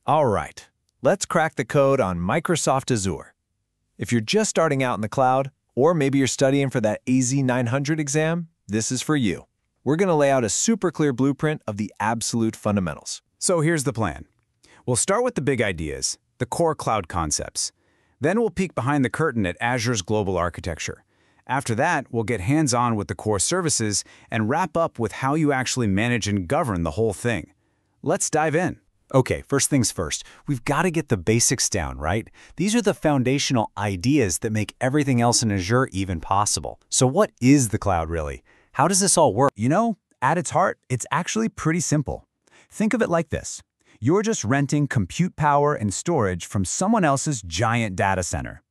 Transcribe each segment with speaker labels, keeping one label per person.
Speaker 1: All right, let's crack the code on Microsoft Azure. If you're just starting out in the cloud, or maybe you're studying for that AZ-900 exam, this is for you. We're going to lay out a super clear blueprint of the absolute fundamentals.
Speaker 2: So here's the plan. We'll start with the big ideas, the core cloud concepts. Then we'll peek behind the curtain at Azure's global architecture. After that, we'll get hands-on with the core services and wrap up with how you actually manage and govern the whole thing. Let's dive in.
Speaker 3: Okay, first things first, we've got to get the basics down, right? These are the foundational ideas that make everything else in Azure even possible. So what is the cloud really? How does this all work?
Speaker 4: At its heart, it's actually pretty simple. Think of it like this. You're just renting compute power and storage from someone else's giant data center.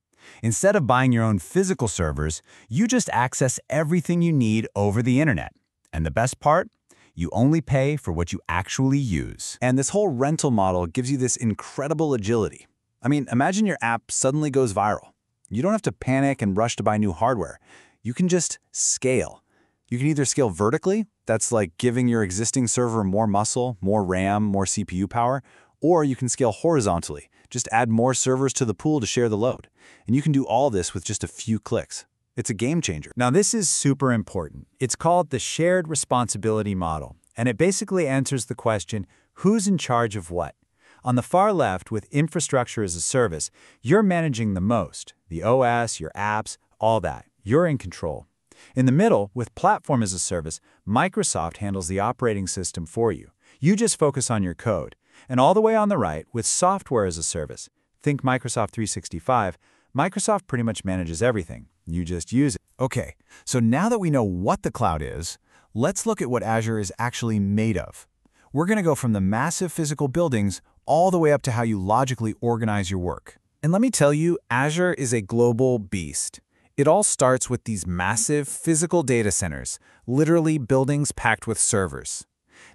Speaker 4: Instead of buying your own physical servers, you just access everything you need over the internet. And the best part? You only pay for what you actually use.
Speaker 3: And this whole rental model gives you this incredible agility. I mean, imagine your app suddenly goes viral. You don't have to panic and rush to buy new hardware. You can just scale. You can either scale vertically, that's like giving your existing server more muscle, more RAM, more CPU power, or you can scale horizontally. Just add more servers to the pool to share the load. And you can do all this with just a few clicks. It's a game changer.
Speaker 4: Now this is super important. It's called the shared responsibility model, and it basically answers the question, who's in charge of what? On the far left, with infrastructure as a service, you're managing the most. The OS, your apps, all that. You're in control. In the middle, with platform as a service, Microsoft handles the operating system for you. You just focus on your code. And all the way on the right, with software as a service, think Microsoft 365, Microsoft pretty much manages everything. You just use it.
Speaker 1: Okay, so now that we know what the cloud is, let's look at what Azure is actually made of. We're going to go from the massive physical buildings all the way up to how you logically organize your work. And let me tell you, Azure is a global beast. It all starts with these massive physical data centers, literally buildings packed with servers.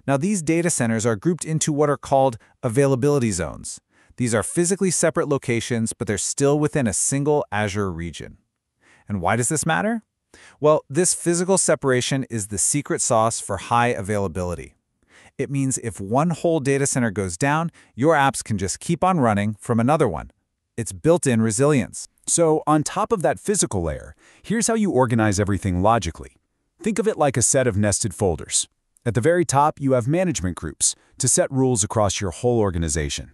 Speaker 1: Now, these data centers are grouped into what are called availability zones. These are physically separate locations, but they're still within a single Azure region. And why does this matter? Well, this physical separation is the secret sauce for high availability. It means if one whole data center goes down, your apps can just keep on running from another one. It's built-in resilience.
Speaker 2: So on top of that physical layer, here's how you organize everything logically. Think of it like a set of nested folders. At the very top, you have management groups to set rules across your whole organization.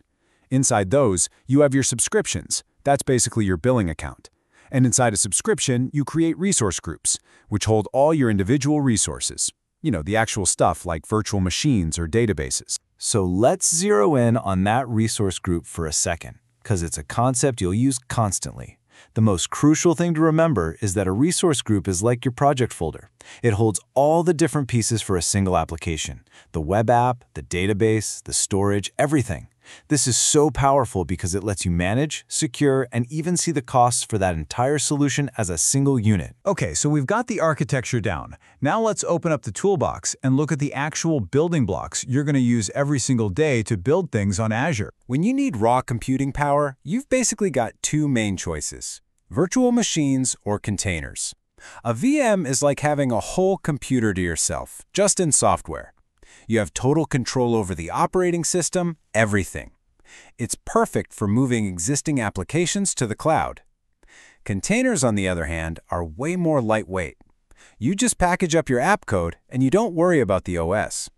Speaker 2: Inside those, you have your subscriptions. That's basically your billing account. And inside a subscription, you create resource groups, which hold all your individual resources. The actual stuff like virtual machines or databases.
Speaker 3: So let's zero in on that resource group for a second, because it's a concept you'll use constantly. The most crucial thing to remember is that a resource group is like your project folder. It holds all the different pieces for a single application. The web app, the database, the storage, everything. This is so powerful because it lets you manage, secure, and even see the costs for that entire solution as a single unit.
Speaker 4: Okay, so we've got the architecture down. Now let's open up the toolbox and look at the actual building blocks you're going to use every single day to build things on Azure.
Speaker 3: When you need raw computing power, you've basically got two main choices: virtual machines or containers. A VM is like having a whole computer to yourself, just in software. You have total control over the operating system, everything. It's perfect for moving existing applications to the cloud. Containers, on the other hand, are way more lightweight. You just package up your app code and you don't worry about the OS.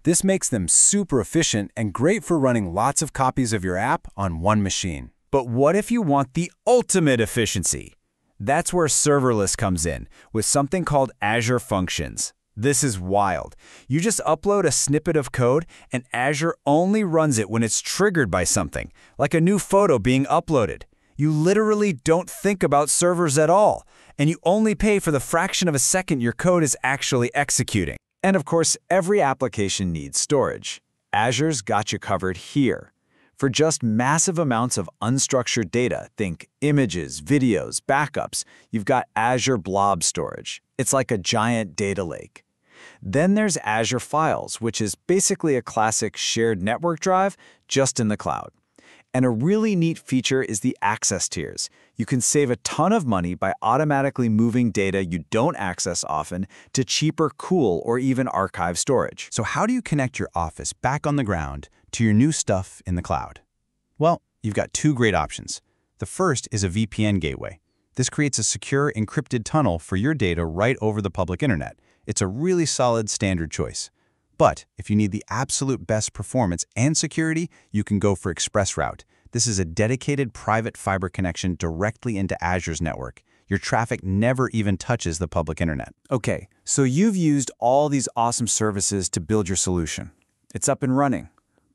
Speaker 3: This makes them super efficient and great for running lots of copies of your app on one machine.
Speaker 4: But what if you want the ultimate efficiency? That's where serverless comes in, with something called Azure Functions. This is wild. You just upload a snippet of code, and Azure only runs it when it's triggered by something, like a new photo being uploaded. You literally don't think about servers at all, and you only pay for the fraction of a second your code is actually executing.
Speaker 1: And of course, every application needs storage. Azure's got you covered here. For just massive amounts of unstructured data, think images, videos, backups, you've got Azure Blob Storage. It's like a giant data lake. Then there's Azure Files, which is basically a classic shared network drive, just in the cloud. And a really neat feature is the access tiers. You can save a ton of money by automatically moving data you don't access often to cheaper cool or even archive storage.
Speaker 4: So how do you connect your office back on the ground to your new stuff in the cloud?
Speaker 5: Well, you've got two great options. The first is a VPN gateway. This creates a secure, encrypted tunnel for your data right over the public internet. It's a really solid standard choice. But if you need the absolute best performance and security, you can go for ExpressRoute. This is a dedicated private fiber connection directly into Azure's network. Your traffic never even touches the public internet.
Speaker 2: Okay, so you've used all these awesome services to build your solution. It's up and running.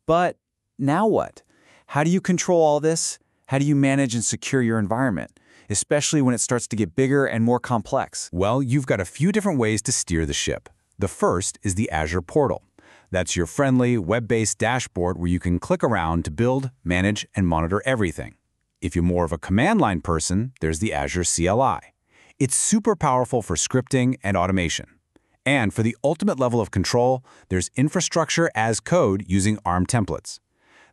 Speaker 2: But now what? How do you control all this? How do you manage and secure your environment, especially when it starts to get bigger and more complex?
Speaker 3: Well, you've got a few different ways to steer the ship. The first is the Azure Portal. That's your friendly, web-based dashboard where you can click around to build, manage, and monitor everything. If you're more of a command line person, there's the Azure CLI. It's super powerful for scripting and automation. And for the ultimate level of control, there's infrastructure as code using ARM templates.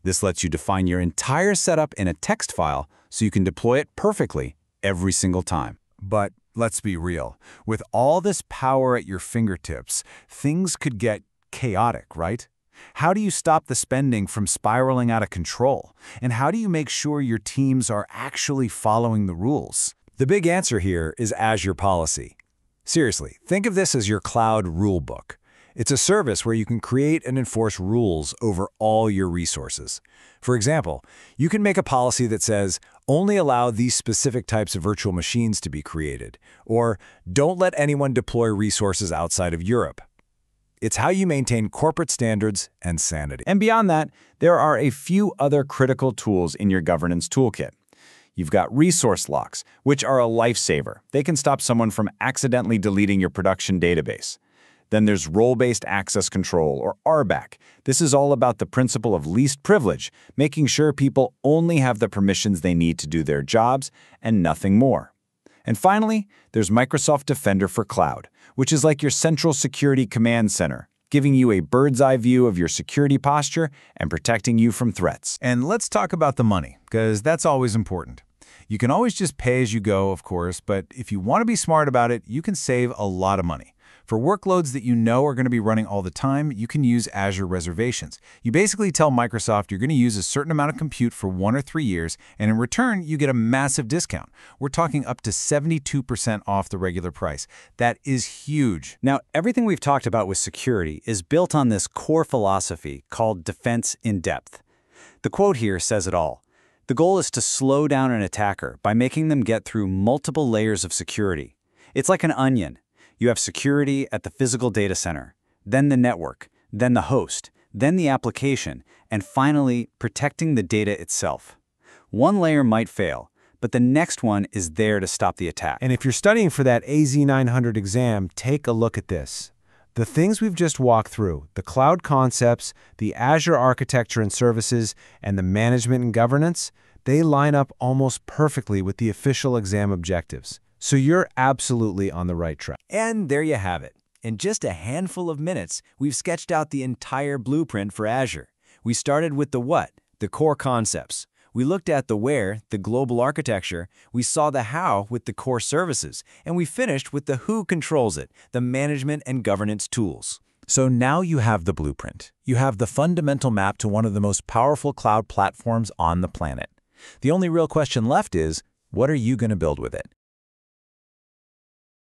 Speaker 3: This lets you define your entire setup in a text file so you can deploy it perfectly every single time.
Speaker 2: But let's be real. With all this power at your fingertips, things could get chaotic, right? How do you stop the spending from spiraling out of control? And how do you make sure your teams are actually following the rules?
Speaker 3: The big answer here is Azure Policy. Seriously, think of this as your cloud rulebook. It's a service where you can create and enforce rules over all your resources. For example, you can make a policy that says, only allow these specific types of virtual machines to be created, or don't let anyone deploy resources outside of Europe. It's how you maintain corporate standards and sanity.
Speaker 4: And beyond that, there are a few other critical tools in your governance toolkit. You've got resource locks, which are a lifesaver. They can stop someone from accidentally deleting your production database. Then there's role-based access control, or RBAC. This is all about the principle of least privilege, making sure people only have the permissions they need to do their jobs and nothing more. And finally, there's Microsoft Defender for Cloud, which is like your central security command center, giving you a bird's-eye view of your security posture and protecting you from threats.
Speaker 1: And let's talk about the money, because that's always important. You can always just pay as you go, of course, but if you want to be smart about it, you can save a lot of money. For workloads that you know are going to be running all the time, you can use Azure Reservations. You basically tell Microsoft you're going to use a certain amount of compute for 1 or 3 years, and in return, you get a massive discount. We're talking up to 72% off the regular price. That is huge.
Speaker 4: Now, everything we've talked about with security is built on this core philosophy called defense in depth. The quote here says it all. The goal is to slow down an attacker by making them get through multiple layers of security. It's like an onion. You have security at the physical data center, then the network, then the host, then the application, and finally, protecting the data itself. One layer might fail, but the next one is there to stop the attack.
Speaker 3: And if you're studying for that AZ900 exam, take a look at this. The things we've just walked through, the cloud concepts, the Azure architecture and services, and the management and governance, they line up almost perfectly with the official exam objectives. So you're absolutely on the right track.
Speaker 2: And there you have it. In just a handful of minutes, we've sketched out the entire blueprint for Azure. We started with the what, the core concepts. We looked at the where, the global architecture. We saw the how with the core services. And we finished with the who controls it, the management and governance tools.
Speaker 1: So now you have the blueprint. You have the fundamental map to one of the most powerful cloud platforms on the planet. The only real question left is, what are you going to build with it?